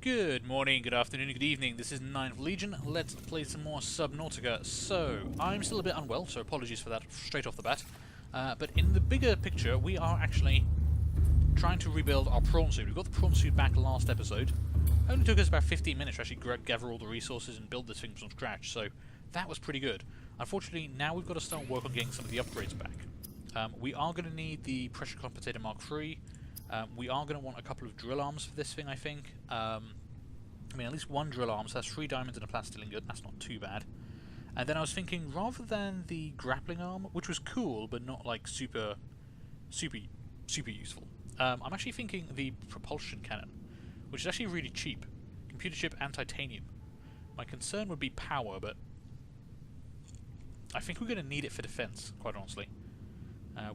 Good morning, good afternoon, good evening. This is 9th Legion. Let's play some more Subnautica. So, I'm still a bit unwell, so apologies for that straight off the bat. But in the bigger picture, we are actually trying to rebuild our prawn suit. We got the prawn suit back last episode. It only took us about 15 minutes to actually gather all the resources and build this thing from scratch, so that was pretty good. Unfortunately, now we've got to start work on getting some of the upgrades back. We are going to need the pressure compensator Mark III. We are going to want a couple of drill arms for this thing, I think. I mean, at least one drill arm, so that's 3 diamonds and a plastic ingot. That's not too bad. And then I was thinking, rather than the grappling arm, which was cool, but not like super useful, I'm actually thinking the propulsion cannon, which is actually really cheap. Computer chip and titanium. My concern would be power, but I think we're going to need it for defense, quite honestly.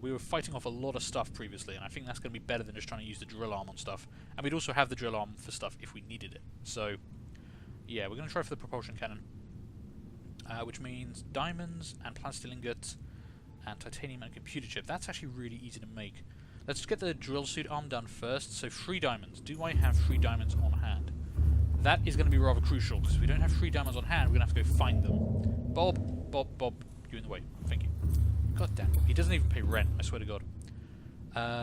We were fighting off a lot of stuff previously, and I think that's going to be better than just trying to use the drill arm on stuff. And we'd also have the drill arm for stuff if we needed it. So, yeah, we're going to try for the propulsion cannon. Which means diamonds and plastic ingots and titanium and computer chip. That's actually really easy to make. Let's get the drill suit arm done first. So 3 diamonds. Do I have 3 diamonds on hand? That is going to be rather crucial, because if we don't have 3 diamonds on hand, we're going to have to go find them. Bob, you're in the way. Thank you. God damn. He doesn't even pay rent, I swear to God.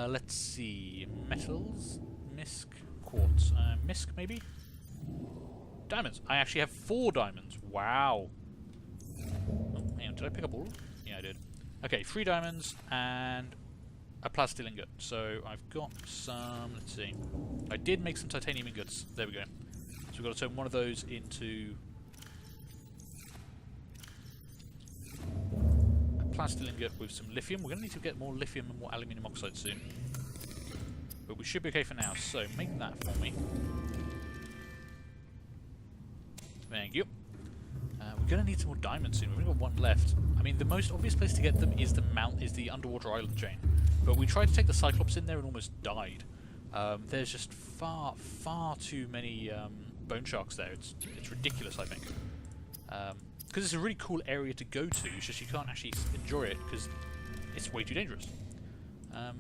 Let's see. Metals. Misc. Quartz. Misc, maybe? Diamonds. I actually have 4 diamonds. Wow. Oh, hang on. Did I pick up all? Yeah, I did. Okay, 3 diamonds and a plastic ingot. So I've got some... Let's see. I did make some titanium ingots. There we go. So we've got to turn one of those into plastic ingot with some lithium. We're going to need to get more lithium and more aluminium oxide soon. But we should be okay for now. So make that for me. Thank you. We're going to need some more diamonds soon. We've only got 1 left. I mean, the most obvious place to get them is the underwater island chain. But we tried to take the Cyclops in there and almost died. There's just far too many bone sharks there. It's ridiculous, I think. Because it's a really cool area to go to, it's just you can't actually enjoy it because it's way too dangerous.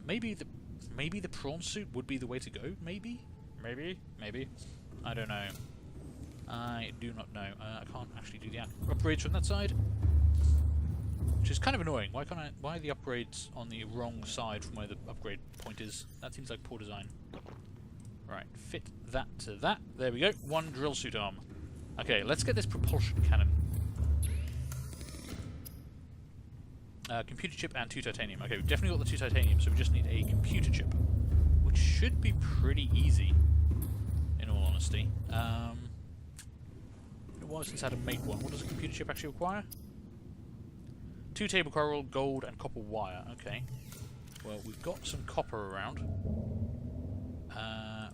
Maybe the prawn suit would be the way to go. Maybe. I don't know. I do not know. I can't actually do the upgrades from that side, which is kind of annoying. Why are the upgrades on the wrong side from where the upgrade point is? That seems like poor design. Right, fit that to that. There we go. 1 drill suit arm. Okay, let's get this propulsion cannon. Computer chip and 2 titanium. Okay, we've definitely got the 2 titanium, so we just need a computer chip, which should be pretty easy, in all honesty. It was since I had to make one. What does a computer chip actually require? 2 table coral, gold, and copper wire. Okay. Well, we've got some copper around.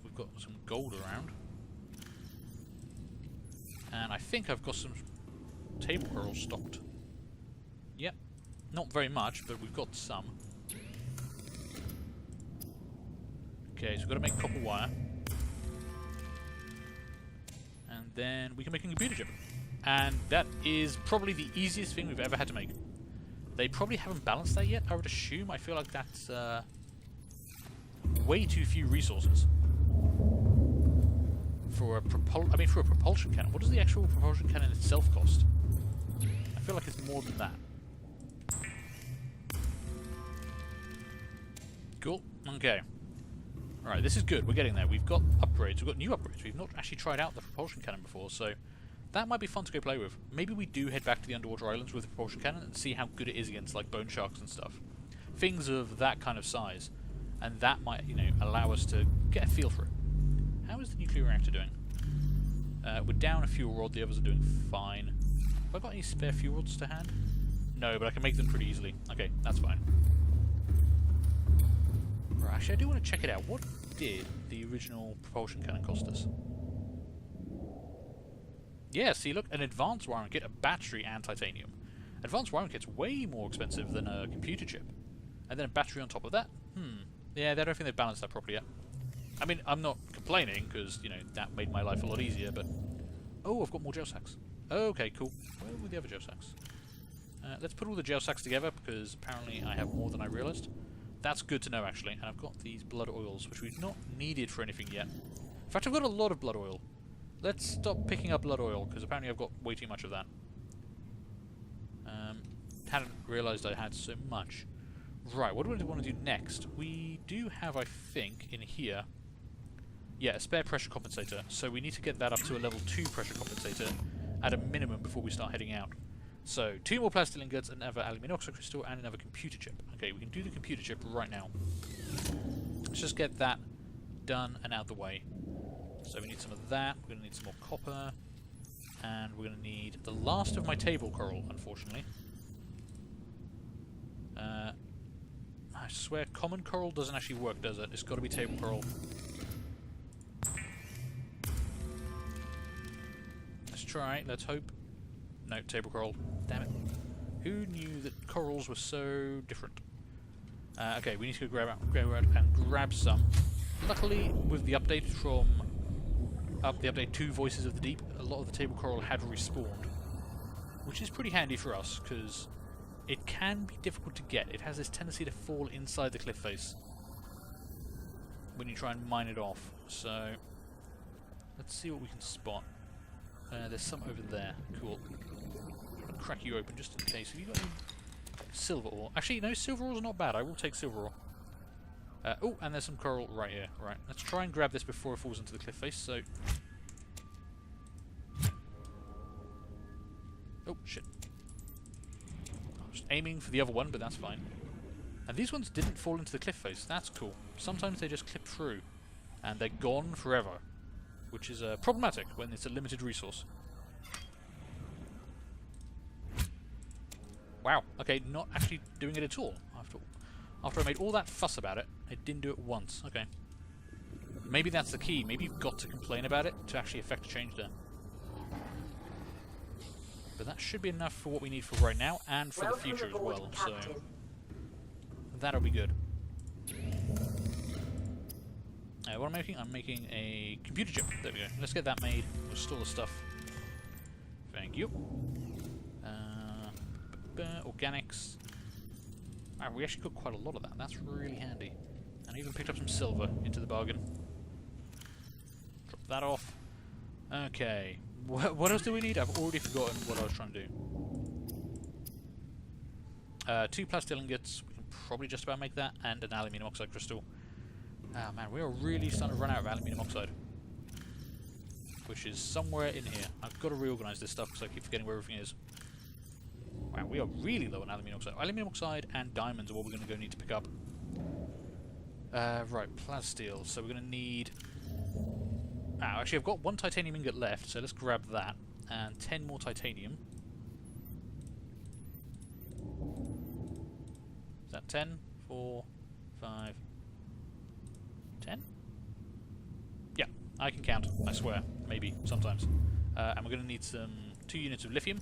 We've got some gold around. And I think I've got some table coral stocked. Yep. Not very much, but we've got some. Okay, so we've got to make copper wire. And then we can make a computer chip. And that is probably the easiest thing we've ever had to make. They probably haven't balanced that yet, I would assume. I feel like that's way too few resources. For a propulsion cannon. What does the actual propulsion cannon itself cost? I feel like it's more than that. Cool. Okay. Alright, this is good. We're getting there. We've got upgrades. We've got new upgrades. We've not actually tried out the propulsion cannon before, so that might be fun to go play with. Maybe we do head back to the underwater islands with the propulsion cannon and see how good it is against, like, bone sharks and stuff. Things of that kind of size. And that might, you know, allow us to get a feel for it. How is the nuclear reactor doing? We're down a fuel rod. The others are doing fine. Have I got any spare fuel rods to hand? No, but I can make them pretty easily. Okay, that's fine. Right, actually, I do want to check it out. What did the original propulsion cannon cost us? Yeah, see, look, an advanced wiring kit, a battery, and titanium. Advanced wiring kit's way more expensive than a computer chip. And then a battery on top of that? Yeah, I don't think they've balanced that properly yet. I mean, I'm not complaining, because, you know, that made my life a lot easier, but... Oh, I've got more gel sacks. Okay, cool. Where were the other gel sacks? Let's put all the gel sacks together, because apparently I have more than I realised. That's good to know, actually. And I've got these blood oils, which we've not needed for anything yet. In fact, I've got a lot of blood oil. let's stop picking up blood oil, because apparently I've got way too much of that. Hadn't realised I had so much. Right, what do we want to do next? We do have, I think, in here... Yeah, a spare pressure compensator. So we need to get that up to a level 2 pressure compensator at a minimum before we start heading out. So, 2 more plastic ingots, another aluminium oxide crystal, and another computer chip. Okay, we can do the computer chip right now. Let's just get that done and out of the way. So we need some of that, we're going to need some more copper, and we're going to need the last of my table coral, unfortunately. I swear, common coral doesn't actually work, does it? It's got to be table coral. Let's try, let's hope. No, table coral. Damn it. Who knew that corals were so different? Okay, we need to go grab some. Luckily, with the update from the update 2 Voices of the Deep, a lot of the table coral had respawned, which is pretty handy for us because it can be difficult to get. It has this tendency to fall inside the cliff face when you try and mine it off. So let's see what we can spot. There's some over there. Cool. I'll crack you open just in case. Have you got any silver ore? Actually, no, silver ore's not bad. I will take silver ore. Oh, and there's some coral right here. Right, let's try and grab this before it falls into the cliff face. So, oh shit! I was aiming for the other one, but that's fine. And these ones didn't fall into the cliff face. That's cool. Sometimes they just clip through, and they're gone forever, which is problematic when it's a limited resource. Wow. Okay, not actually doing it at all. After I made all that fuss about it, I didn't do it once. Okay. Maybe that's the key. Maybe you've got to complain about it to actually affect a change there. But that should be enough for what we need for right now, and for the future as well. So that'll be good. What am I making? I'm making a computer chip. There we go. Let's get that made. We'll store the stuff. Thank you. Organics. Wow, we actually got quite a lot of that. That's really handy. And I even picked up some silver into the bargain. Drop that off. Okay. What else do we need? I've already forgotten what I was trying to do. 2 plastic ingots. We can probably just about make that. And an aluminium oxide crystal. Ah, man, we are really starting to run out of aluminium oxide. Which is somewhere in here. I've got to reorganize this stuff because I keep forgetting where everything is. Wow, we are really low on aluminium oxide. Aluminium oxide and diamonds are what we're going to need to pick up. Right, plasteel. So we're going to need... actually, I've got 1 titanium ingot left, so let's grab that. And 10 more titanium. Is that 10? 4, 5, 10? Yeah, I can count, I swear. Maybe, sometimes. And we're going to need some 2 units of lithium.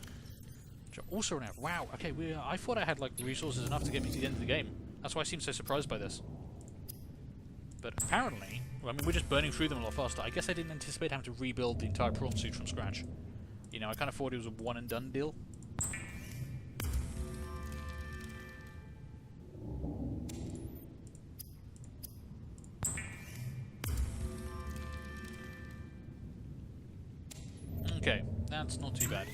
Which are also run out. Wow, okay, I thought I had like resources enough to get me to the end of the game. That's why I seem so surprised by this. But apparently, well, I mean, we're just burning through them a lot faster. I guess I didn't anticipate having to rebuild the entire prawn suit from scratch. You know, I kind of thought it was a one and done deal. Okay, that's not too bad.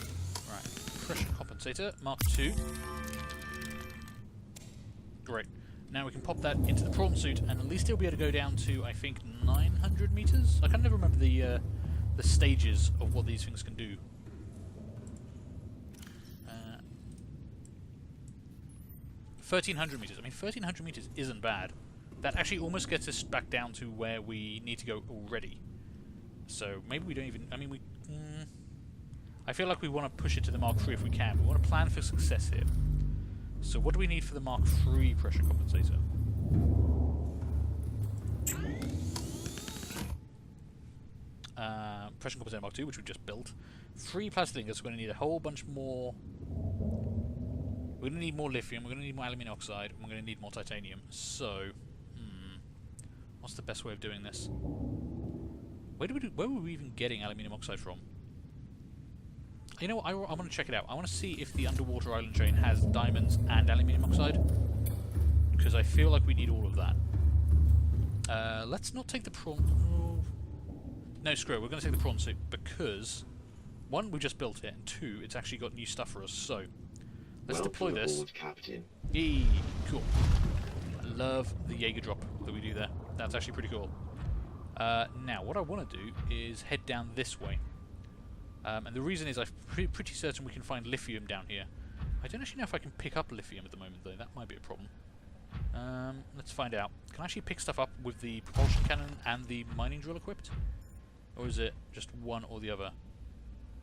Right. Pressure compensator, Mark II. Great. Now we can pop that into the prawn suit, and at least it'll be able to go down to, I think, 900 meters? I can never remember the stages of what these things can do. 1,300 meters. I mean, 1,300 meters isn't bad. That actually almost gets us back down to where we need to go already. So maybe we don't even... I mean, we... I feel like we want to push it to the Mark III if we can. We want to plan for success here. So what do we need for the Mark III pressure compensator? Pressure compensator Mark II, which we just built. 3 plastic ingots. We're going to need a whole bunch more... We're going to need more lithium, we're going to need more aluminium oxide, and we're going to need more titanium. So, what's the best way of doing this? Where were we even getting aluminium oxide from? You know what, I want to check it out. I want to see if the underwater island chain has diamonds and aluminium oxide, because I feel like we need all of that. Let's not take the prawn... No, screw it. We're going to take the prawn suit because, one, we just built it, and two, it's actually got new stuff for us. So, let's deploy this. Aboard, Captain. Yee, cool. I love the Jaeger drop that we do there. That's actually pretty cool. Now, what I want to do is head down this way. And the reason is I'm pretty certain we can find lithium down here. I don't actually know if I can pick up lithium at the moment, though. That might be a problem. Let's find out. Can I actually pick stuff up with the propulsion cannon and the mining drill equipped? Or is it just one or the other?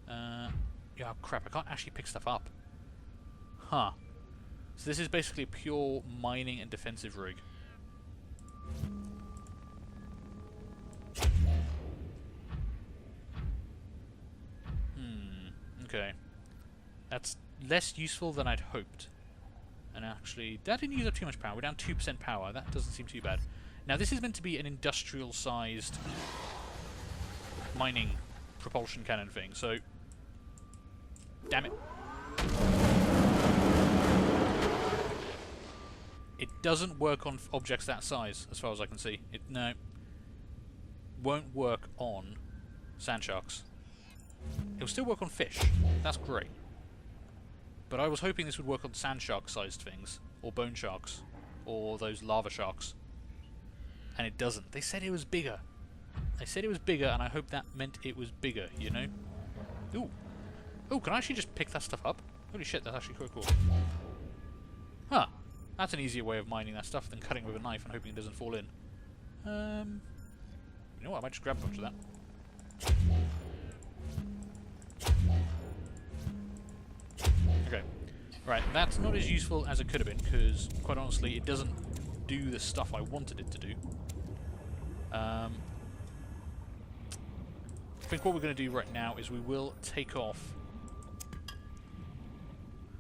Yeah, crap. I can't actually pick stuff up. Huh. So this is basically a pure mining and defensive rig. Okay. That's less useful than I'd hoped. And actually, that didn't use up too much power. We're down 2% power. That doesn't seem too bad. Now, this is meant to be an industrial-sized mining propulsion cannon thing, so... Damn it. It doesn't work on objects that size, as far as I can see. No. Won't work on sand sharks. It'll still work on fish. That's great. But I was hoping this would work on sand shark-sized things, or bone sharks, or those lava sharks. And it doesn't. They said it was bigger. They said it was bigger, and I hope that meant it was bigger, you know? Ooh. Oh, can I actually just pick that stuff up? Holy shit, that's actually quite cool. Huh. That's an easier way of mining that stuff than cutting with a knife and hoping it doesn't fall in. You know what, I might just grab a bunch of that. Okay. Right, that's not as useful as it could have been, because, quite honestly, it doesn't do the stuff I wanted it to do. I think what we're going to do right now is we will take off...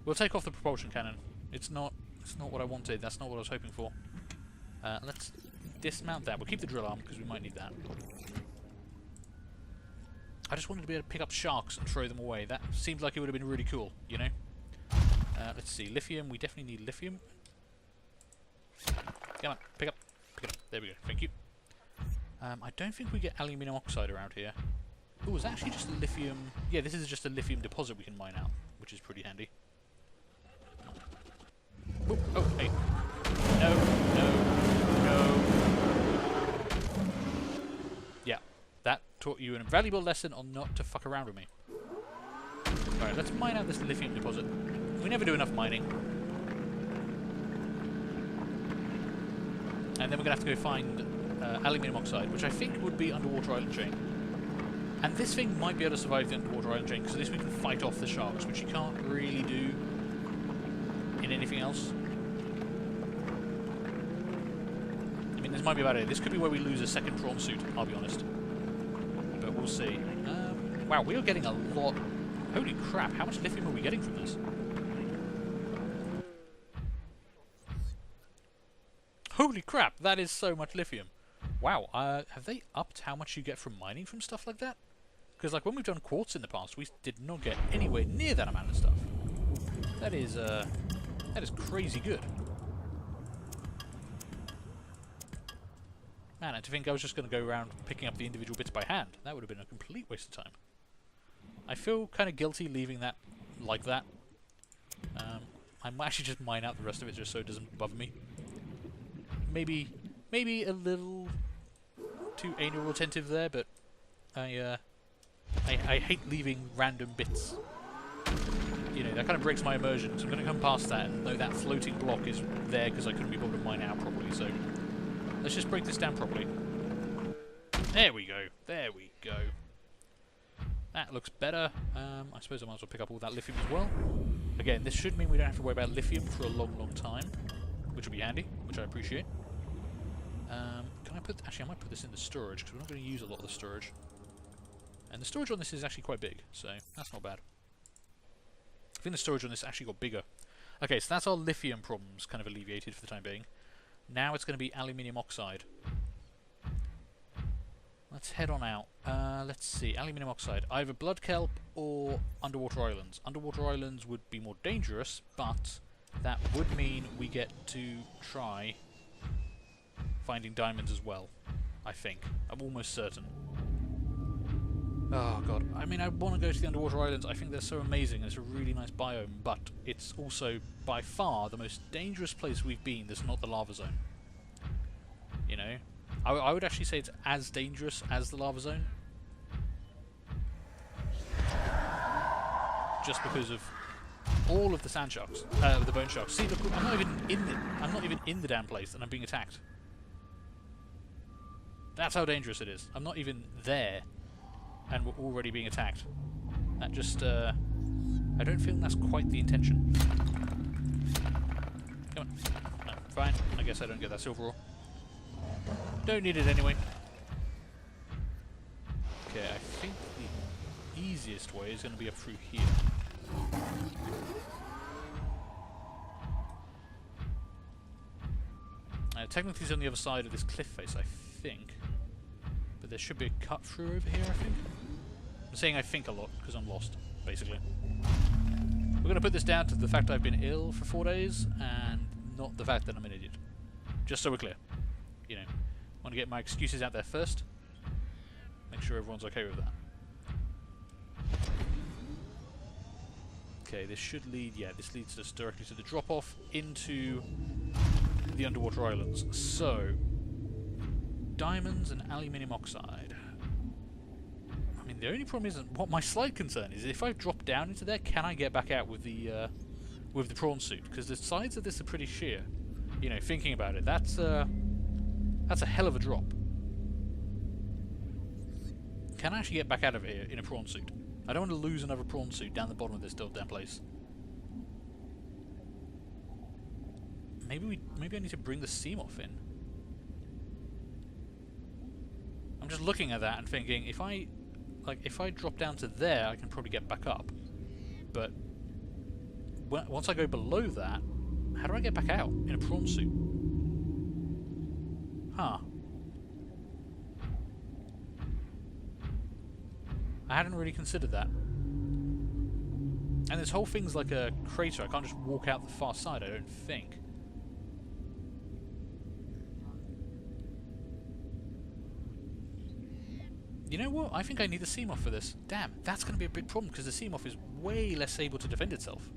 We'll take off the propulsion cannon. It's not what I wanted. That's not what I was hoping for. Let's dismount that. We'll keep the drill arm, because we might need that. I just wanted to be able to pick up sharks and throw them away. That seemed like it would have been really cool, you know? Let's see. Lithium. We definitely need lithium. Come on. Pick up. Pick it up. There we go. Thank you. I don't think we get aluminium oxide around here. Oh, is that actually just a lithium... Yeah, this is just a lithium deposit we can mine out, which is pretty handy. Oop, oh, hey. No, no, no. Yeah, that taught you an invaluable lesson on not to fuck around with me. Alright, let's mine out this lithium deposit. We never do enough mining. And then we're going to have to go find aluminium oxide, which I think would be underwater island chain. And this thing might be able to survive the underwater island chain, because at least we can fight off the sharks, which you can't really do in anything else. I mean, this might be about it. This could be where we lose a second prawn suit, I'll be honest. But we'll see. Wow, we are getting a lot... Holy crap, how much lithium are we getting from this? Holy crap, that is so much lithium. Wow, have they upped how much you get from mining from stuff like that? Because like when we've done quartz in the past, we did not get anywhere near that amount of stuff. That is crazy good. Man, and to think I was just going to go around picking up the individual bits by hand. That would have been a complete waste of time. I feel kind of guilty leaving that like that. I might actually just mine out the rest of it just so it doesn't bother me. Maybe a little too anal retentive there, but I hate leaving random bits. You know, that kind of breaks my immersion, so I'm going to come past that and know that floating block is there because I couldn't be able to mine it out properly, so let's just break this down properly. There we go. There we go. That looks better. I suppose I might as well pick up all that lithium as well. Again, this should mean we don't have to worry about lithium for a long, long time, which will be handy, which I appreciate. Can I put... Actually, I might put this in the storage, because we're not going to use a lot of the storage. And the storage on this is actually quite big, so that's not bad. I think the storage on this actually got bigger. Okay, so that's our lithium problems kind of alleviated for the time being. Now it's going to be aluminium oxide. Let's head on out. Let's see, aluminium oxide. Either blood kelp or underwater islands. Underwater islands would be more dangerous, but that would mean we get to try finding diamonds as well, I think. I'm almost certain. Oh god. I mean, I want to go to the underwater islands. I think they're so amazing. It's a really nice biome, but it's also by far the most dangerous place we've been that's not the lava zone. You know? I would actually say it's as dangerous as the lava zone. Just because of all of the sand sharks, the bone sharks. See, look, I'm not even in the damn place, and I'm being attacked. That's how dangerous it is. I'm not even there, and we're already being attacked. That just, I don't feel that's quite the intention. Come on. No, fine. I guess I don't get that silver ore. Don't need it anyway. Okay, I think the easiest way is going to be up through here. Technically it's on the other side of this cliff face, I think. But there should be a cut through over here, I think. I'm saying I think a lot, because I'm lost, basically. We're going to put this down to the fact I've been ill for 4 days, and not the fact that I'm an idiot. Just so we're clear. You know, I want to get my excuses out there first. Make sure everyone's okay with that. Okay, this should lead... yeah, this leads us directly to the drop-off into the underwater islands. So, diamonds and aluminium oxide. I mean, the only problem is what my slight concern is if I drop down into there, can I get back out with the prawn suit? Because the sides of this are pretty sheer. You know, thinking about it, that's a hell of a drop. Can I actually get back out of here in a prawn suit? I don't want to lose another prawn suit down the bottom of this damn place. Maybe I need to bring the Seamoth in. I'm just looking at that and thinking, if I drop down to there, I can probably get back up. But once I go below that, how do I get back out in a prawn suit? Huh. I hadn't really considered that. And this whole thing's like a crater. I can't just walk out the far side, I don't think. You know what? I think I need the Seamoth for this. Damn, that's going to be a big problem because the Seamoth is way less able to defend itself.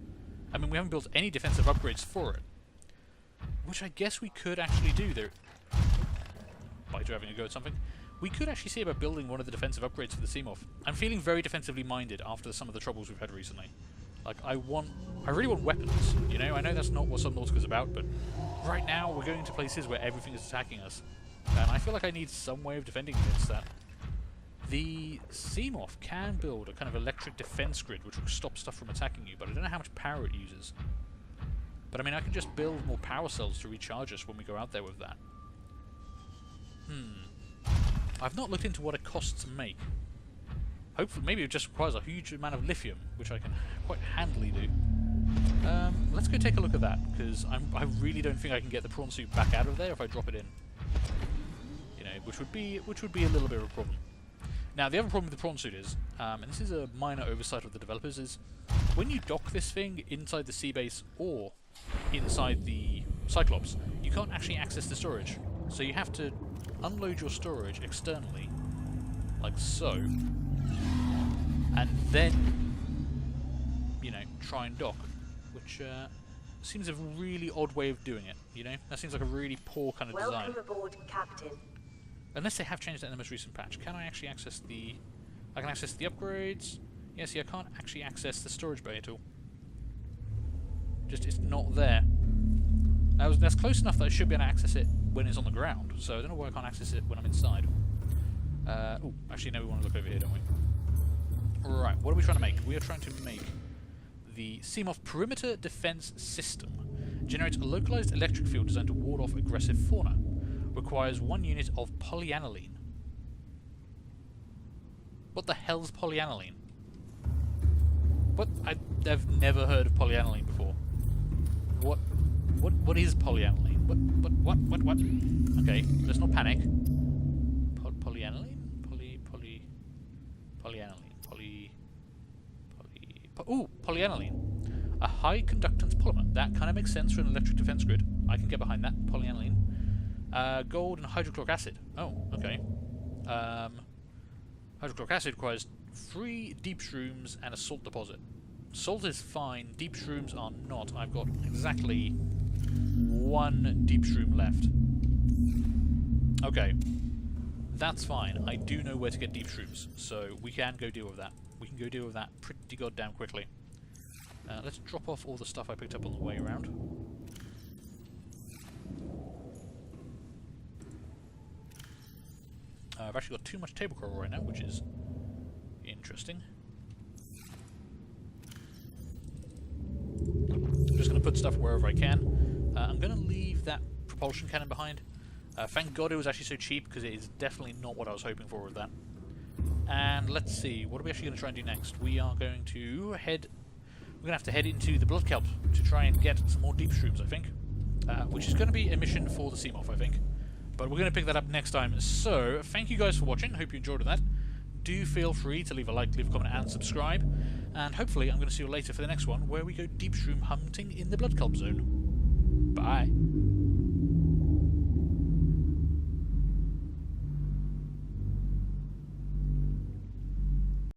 I mean, we haven't built any defensive upgrades for it. Which I guess we could actually do there. Biter having a go at something. We could actually see about building one of the defensive upgrades for the Seamoth. I'm feeling very defensively minded after some of the troubles we've had recently. Like, I really want weapons, you know? I know that's not what Subnautica's about, but right now we're going to places where everything is attacking us. And I feel like I need some way of defending against that. The Seamoth can build a kind of electric defense grid which will stop stuff from attacking you, but I don't know how much power it uses. But I mean, I can just build more power cells to recharge us when we go out there with that. I've not looked into what it costs to make. Hopefully, maybe it just requires a huge amount of lithium, which I can quite handily do. Let's go take a look at that, because I really don't think I can get the prawn suit back out of there if I drop it in. You know, which would be a little bit of a problem. Now, the other problem with the prawn suit is, and this is a minor oversight of the developers, is when you dock this thing inside the sea base or inside the Cyclops, you can't actually access the storage. So you have to unload your storage externally, like so, and then, you know, try and dock, which seems a really odd way of doing it, you know? That seems like a really poor kind of design. Welcome aboard, Captain. Unless they have changed that in the most recent patch. Can I actually access the... I can access the upgrades. Yeah, see, I can't actually access the storage bay at all. Just, it's not there. That's close enough that I should be able to access it when it's on the ground, so I don't know why I can't access it when I'm inside. Oh, actually, no, we want to look over here, don't we? Right, what are we trying to make? We are trying to make the Seamoth Perimeter Defense System. Generates a localized electric field designed to ward off aggressive fauna. Requires 1 unit of polyaniline. What the hell's polyaniline? What? I've never heard of polyaniline before. What is polyaniline? What? Okay, let's not panic. Polyaniline? Polyaniline. A high conductance polymer. That kind of makes sense for an electric defense grid. I can get behind that. Polyaniline. Gold and hydrochloric acid. Oh, okay. Hydrochloric acid requires 3 deep shrooms and a salt deposit. Salt is fine, deep shrooms are not. I've got exactly 1 deep shroom left. Okay, that's fine. I do know where to get deep shrooms, so we can go deal with that. We can go deal with that pretty goddamn quickly. Let's drop off all the stuff I picked up on the way around. I've actually got too much table coral right now, which is interesting. I'm just going to put stuff wherever I can. I'm going to leave that propulsion cannon behind. Thank God it was actually so cheap, because it is definitely not what I was hoping for with that. And let's see, what are we actually going to try and do next? We are going to head... We're going to have to head into the blood kelp to try and get some more deep shrooms, I think. Which is going to be a mission for the Seamoth, I think. But we're going to pick that up next time. So, thank you guys for watching. Hope you enjoyed that. Do feel free to leave a like, leave a comment, and subscribe. And hopefully I'm going to see you later for the next one, where we go deep shroom hunting in the blood kelp zone. Bye.